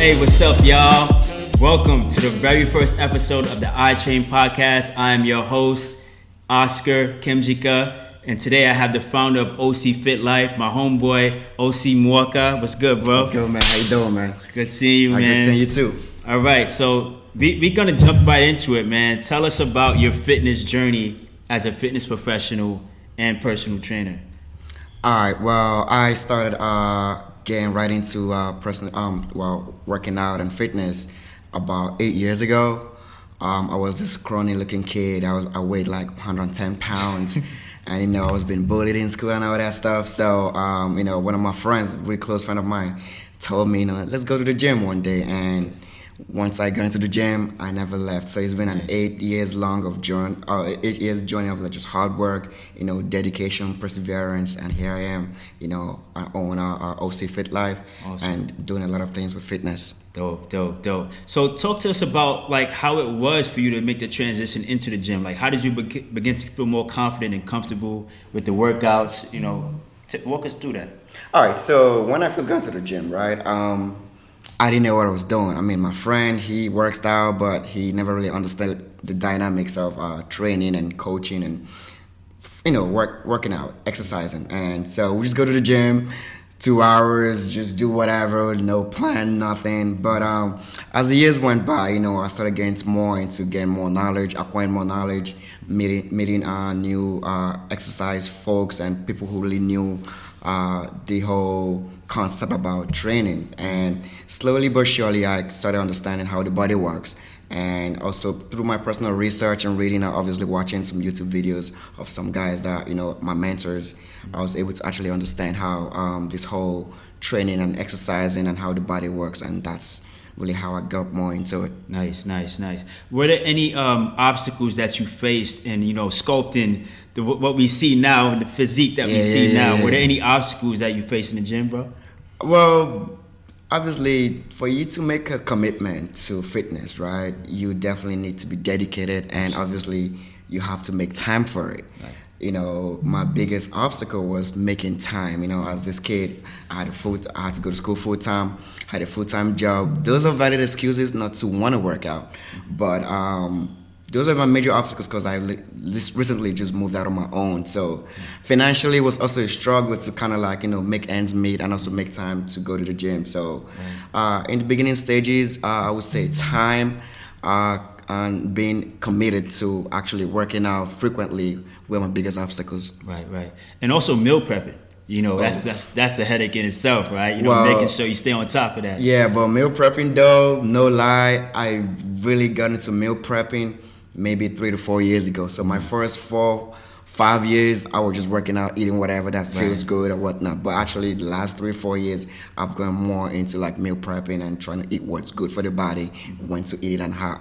Hey, what's up, y'all? Welcome to the very first episode of the iTrain podcast. I am your host, Oscar Kimjika, and today I have the founder of Osi Fit Life, my homeboy, Osi Muoka. What's good, bro? What's good, man? How you doing, man? Good seeing you, man. Good seeing you, too. All right, so we're going to jump right into it, man. Tell us about your fitness journey as a fitness professional and personal trainer. All right, well, I started getting right into working out and fitness about 8 years ago. I was this scrawny looking kid. I weighed like 110 pounds. And, I was being bullied in school and all that stuff. So, one of my friends, a really close friend of mine, told me, let's go to the gym one day. And once I got into the gym, I never left. So it's been an 8 years journey of just hard work, dedication, perseverance, and here I am, I own our Osi Fit Life. Awesome. And doing a lot of things with fitness. Dope. So talk to us about how it was for you to make the transition into the gym. How did you begin to feel more confident and comfortable with the workouts? Walk us through that. All right. So when I first got into the gym, right, I didn't know what I was doing. I mean, my friend, he works out, but he never really understood the dynamics of training and coaching and, working out, exercising. And so we just go to the gym, 2 hours, just do whatever, no plan, nothing. But as the years went by, I started getting more knowledge, acquiring more knowledge, meeting new exercise folks and people who really knew the whole concept about training. And slowly but surely I started understanding how the body works. And also through my personal research and reading, obviously watching some YouTube videos of some guys that, my mentors, I was able to actually understand how this whole training and exercising and how the body works. And that's really how I got more into it. Nice. Were there any obstacles that you faced in, sculpting what we see now, the physique that we see now? Yeah. Were there any obstacles that you faced in the gym, bro? Well, obviously, for you to make a commitment to fitness, right, you definitely need to be dedicated, and obviously you have to make time for it. Right. My biggest obstacle was making time. As this kid, I had to go to school full time, had a full-time job. Those are valid excuses not to want to work out, but those are my major obstacles because I recently just moved out on my own. So financially it was also a struggle to kind of make ends meet and also make time to go to the gym. So in the beginning stages, I would say time and being committed to actually working out frequently were my biggest obstacles. Right. And also meal prepping. That's a headache in itself, right? Making sure you stay on top of that. Yeah, but meal prepping though, no lie, I really got into meal prepping maybe 3 to 4 years ago. So my first 4-5 years, I was just working out, eating whatever that feels good or whatnot. But actually, the last 3-4 years, I've gone more into meal prepping and trying to eat what's good for the body, when to eat, and how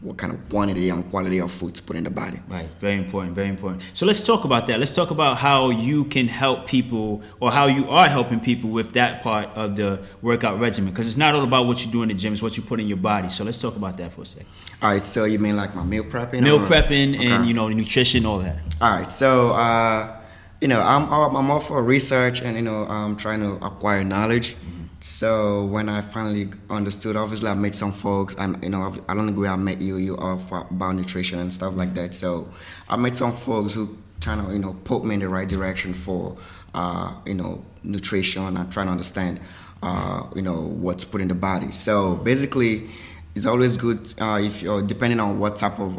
what kind of quantity and quality of food to put in the body. Right, very important. So let's talk about that. Let's talk about how you can help people, or how you are helping people with that part of the workout regimen. Because it's not all about what you do in the gym, it's what you put in your body. So let's talk about that for a second. All right, so you mean my meal prepping? Meal prepping and, nutrition, all that. All right, so, I'm all for research and, I'm trying to acquire knowledge. So when I finally understood, obviously I met some folks, and I don't know where I met you are about nutrition and stuff like that. So I met some folks who kind of put me in the right direction for nutrition and trying to understand what to put in the body. So basically, it's always good if you're depending on what type of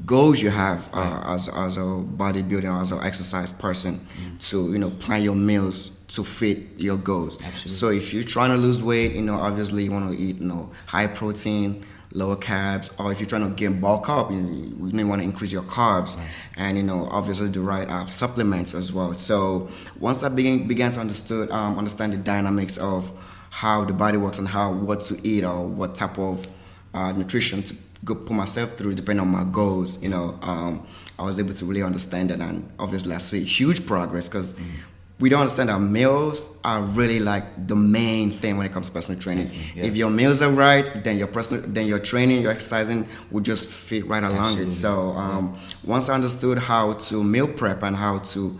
goals you have as a bodybuilder or as an exercise person, to plan your meals to fit your goals. Absolutely. So if you're trying to lose weight, obviously you want to eat high protein, lower carbs, or if you're trying to get bulk up, you want to increase your carbs, and obviously the right supplements as well. So once I began to understand the dynamics of how the body works and what to eat or what type of nutrition to go put myself through depending on my goals, I was able to really understand that, and obviously I see huge progress because we don't understand that meals are really the main thing when it comes to personal training. Yeah. If your meals are right, then your training, your exercising will just fit right along it. So once I understood how to meal prep and how to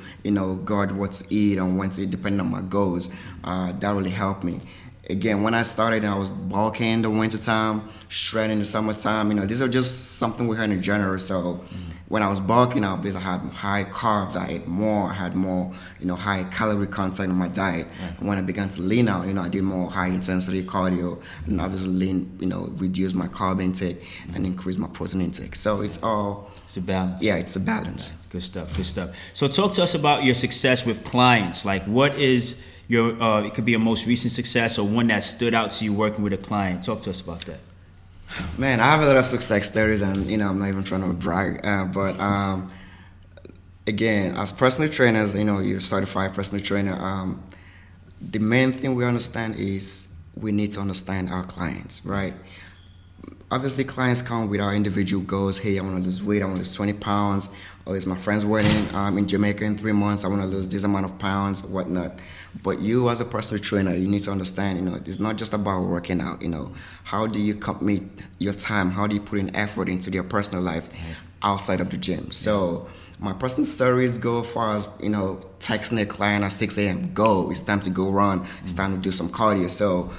guard what to eat and when to eat depending on my goals, that really helped me. Again, when I started, I was bulking in the wintertime, shredding in the summertime. These are just something we had in general. So when I was bulking out, because I had high carbs, I ate more, I had more, high calorie content in my diet. Right. And when I began to lean out, I did more high intensity cardio, and obviously reduce my carb intake and increase my protein intake. So it's a balance. Yeah, it's a balance. Right. Good stuff. Good stuff. So talk to us about your success with clients. Like, what is your it could be a most recent success or one that stood out to you working with a client. Talk to us about that. Man, I have a lot of success stories, and I'm not even trying to brag, but again, as personal trainers, you're a certified personal trainer. The main thing we understand is we need to understand our clients, right? Obviously, clients come with our individual goals. Hey, I want to lose weight. I want to lose 20 pounds. Or it's my friend's wedding in Jamaica in 3 months. I want to lose this amount of pounds, whatnot. But you, as a personal trainer, you need to understand, it's not just about working out. How do you commit your time? How do you put in effort into your personal life outside of the gym? So my personal stories go as far as, texting a client at 6 a.m. Go. It's time to go run. It's time to do some cardio. So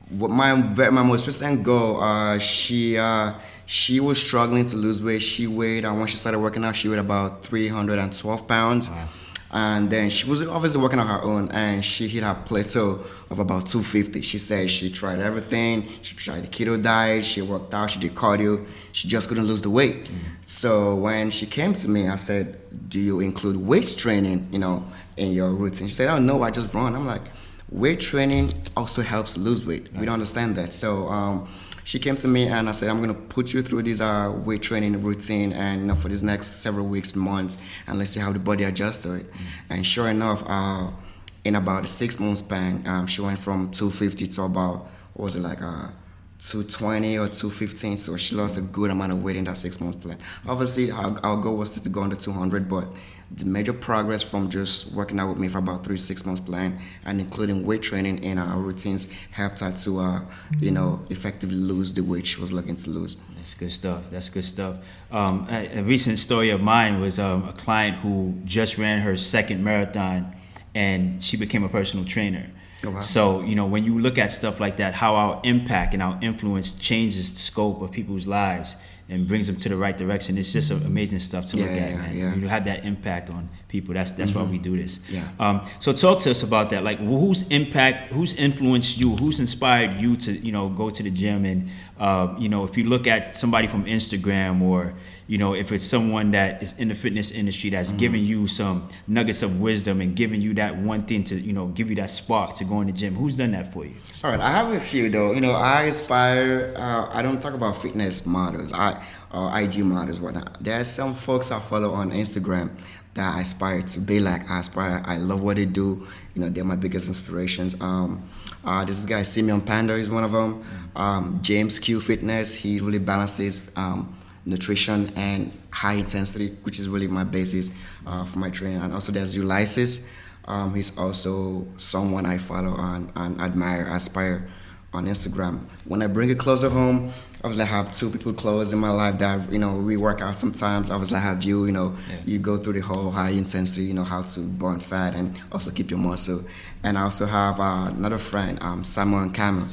what my most recent goal, she was struggling to lose weight. She weighed, when she started working out, she weighed about 312 pounds. Wow. And then she was obviously working on her own, and she hit her plateau of about 250. She said she tried everything. She tried the keto diet. She worked out. She did cardio. She just couldn't lose the weight. Mm-hmm. So when she came to me, I said, do you include weight training, in your routine? She said, oh, no, I just run. I'm like, weight training also helps lose weight. Right. We don't understand that. So she came to me and I said, I'm going to put you through this weight training routine and for these next several weeks, months, and let's see how the body adjusts to it. Mm-hmm. And sure enough, in about a 6 month span, she went from 250 to about, 220 or 215. So she lost a good amount of weight in that 6 month plan. Obviously, our goal was to go under 200, but the major progress from just working out with me for about 3 6 months plan and including weight training in our routines helped her to effectively lose the weight she was looking to lose. That's good stuff. A recent story of mine was a client who just ran her second marathon and she became a personal trainer. Oh, wow. So, when you look at stuff like that, how our impact and our influence changes the scope of people's lives and brings them to the right direction. It's just amazing stuff to look at, man. Yeah. You have that impact on people. That's why we do this. Yeah. So talk to us about that. Like, who's influenced you? Who's inspired you to, go to the gym? And, if you look at somebody from Instagram or, if it's someone that is in the fitness industry that's giving you some nuggets of wisdom and giving you that one thing to, give you that spark to go in the gym, who's done that for you? All right, I have a few though. I aspire. I don't talk about fitness models, IG models, whatnot. There are some folks I follow on Instagram that I aspire to be like. I love what they do. They're my biggest inspirations. This guy Simeon Panda is one of them. James Q Fitness. He really balances nutrition and high intensity, which is really my basis for my training. And also there's Ulysses. He's also someone I follow and admire, aspire on Instagram. When I bring it closer home, obviously I have two people close in my life that, we work out sometimes. Obviously I have you, you go through the whole high intensity, how to burn fat and also keep your muscle. And I also have another friend, Simon Camel.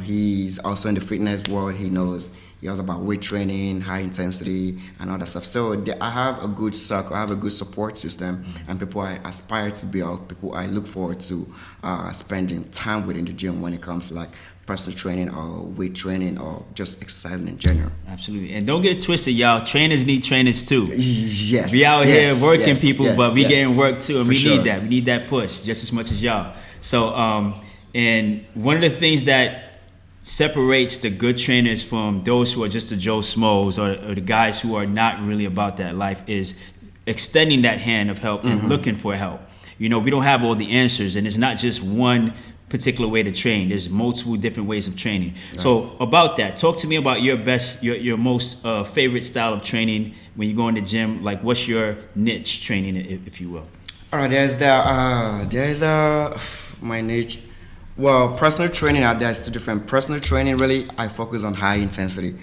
He's also in the fitness world. He knows about weight training, high intensity, and all that stuff. So I have a good circle, I have a good support system, and people I aspire to be, or people I look forward to spending time with in the gym when it comes to like personal training or weight training or just exercising in general. Absolutely. And don't get it twisted, y'all. Trainers need trainers too. Yes. We out here working people, but we getting work too, and we sure. need that. We need that push just as much as y'all. So, and one of the things that separates the good trainers from those who are just the Joe Schmoes or the guys who are not really about that life is extending that hand of help and looking for help. We don't have all the answers, and it's not just one particular way to train. There's multiple different ways of training. Right. So about that, talk to me about your most favorite style of training when you go in the gym. Like, what's your niche training, if you will? All right, my niche. Well, personal training, there's two different. Personal training, really, I focus on high intensity.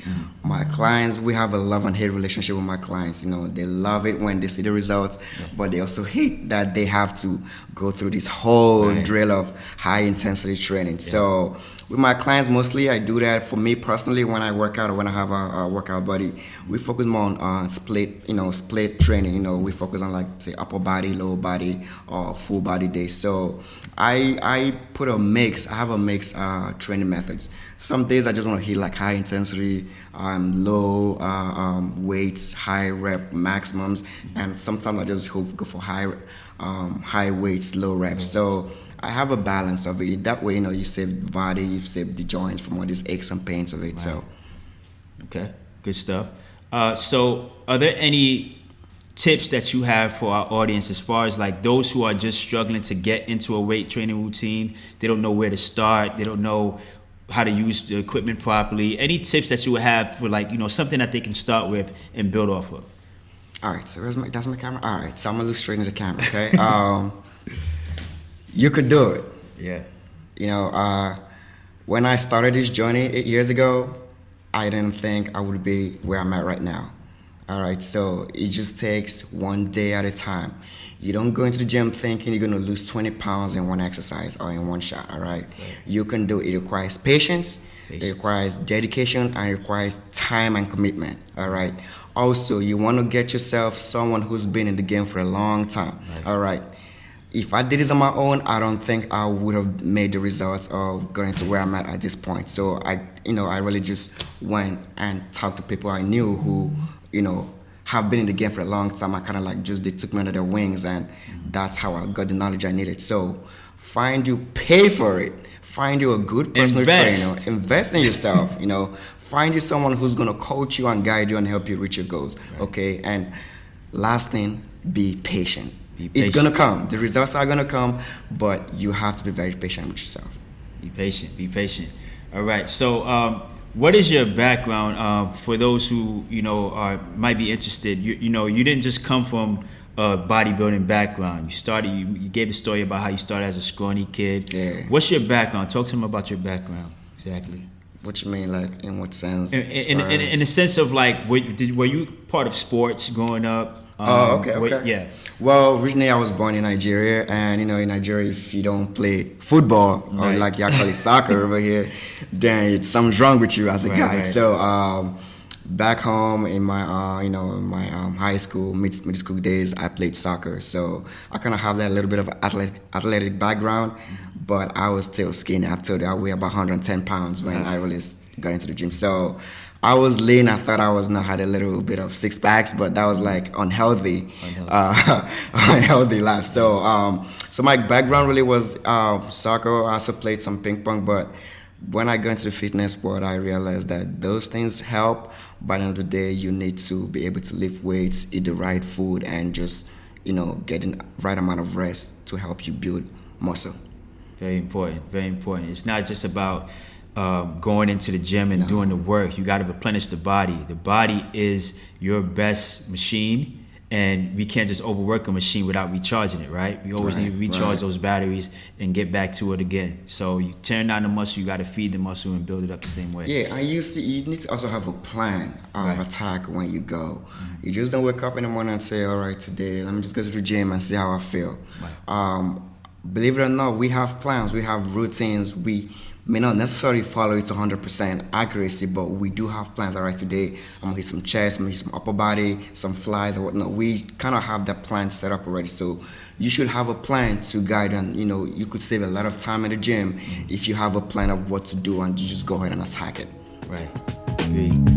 My clients, we have a love and hate relationship with my clients. They love it when they see the results, but they also hate that they have to go through this whole drill of high intensity training. So with my clients, mostly I do that. For me personally, when I work out or when I have a workout buddy, we focus more on split training. We focus on, like, say, upper body, lower body, or full body days. So I put a mix. I have a mix training methods. Some days I just want to hit like high intensity, low weights, high rep maximums, and sometimes I just go for high weights, low reps. So I have a balance of it. That way, you save the body, you save the joints from all these aches and pains of it. Right. So, okay, good stuff. So, are there any tips that you have for our audience as far as like those who are just struggling to get into a weight training routine? They don't know where to start. They don't know how to use the equipment properly. Any tips that you would have for, like, something that they can start with and build off of? All right, so that's my camera. All right, so I'm gonna look straight into the camera. Okay. You could do it. Yeah. When I started this journey 8 years ago, I didn't think I would be where I'm at right now. All right, so it just takes one day at a time. You don't go into the gym thinking you're going to lose 20 pounds in one exercise or in one shot, all right? You can do it. It requires patience, it requires dedication, and it requires time and commitment, all right? Also, you want to get yourself someone who's been in the game for a long time, all right? If I did this on my own, I don't think I would have made the results of going to where I'm at this point. So I really just went and talked to people I knew who, have been in the game for a long time. I kind of like they took me under their wings, and that's how I got the knowledge I needed. So pay for it. Find you a good personal trainer. Invest in yourself, Find you someone who's going to coach you and guide you and help you reach your goals, okay? And last thing, be patient. It's going to come. The results are going to come, but you have to be very patient with yourself. Be patient. All right. So, what is your background for those who might be interested? You didn't just come from a bodybuilding background. You gave the story about how you started as a scrawny kid. Yeah. What's your background? Talk to them about your background exactly. What you mean, like in what sense? In the sense of like, were you part of sports growing up? Okay. Yeah. Well, originally I was born in Nigeria, and in Nigeria, if you don't play football or like y'all call it soccer over here, then something's wrong with you as a guy. Right. So back home in my high school, middle school days, I played soccer. So I kind of have that little bit of athletic background, but I was still skinny. I told you I weighed about 110 pounds when I really got into the gym. So I was lean. I thought I had a little bit of six packs, but that was like unhealthy life. So my background really was soccer. I also played some ping pong, but when I got into the fitness world, I realized that those things help. By the end of the day, you need to be able to lift weights, eat the right food, and just get the right amount of rest to help you build muscle. Very important. It's not just about going into the gym and doing the work. You got to replenish the body. The body is your best machine, and we can't just overwork a machine without recharging it, right? We always need to recharge those batteries and get back to it again. So you turn on the muscle, you got to feed the muscle and build it up the same way. Yeah, and you need to also have a plan of attack when you go. Mm-hmm. You just don't wake up in the morning and say, all right, today, let me just go to the gym and see how I feel. Right. Believe it or not, we have plans, we have routines, we may not necessarily follow it to 100% accuracy, but we do have plans. All right, today I'm gonna hit some chest, I'm gonna hit some upper body, some flies or whatnot. We kind of have that plan set up already. So you should have a plan to guide, and you could save a lot of time in the gym if you have a plan of what to do and you just go ahead and attack it. Right. Agreed.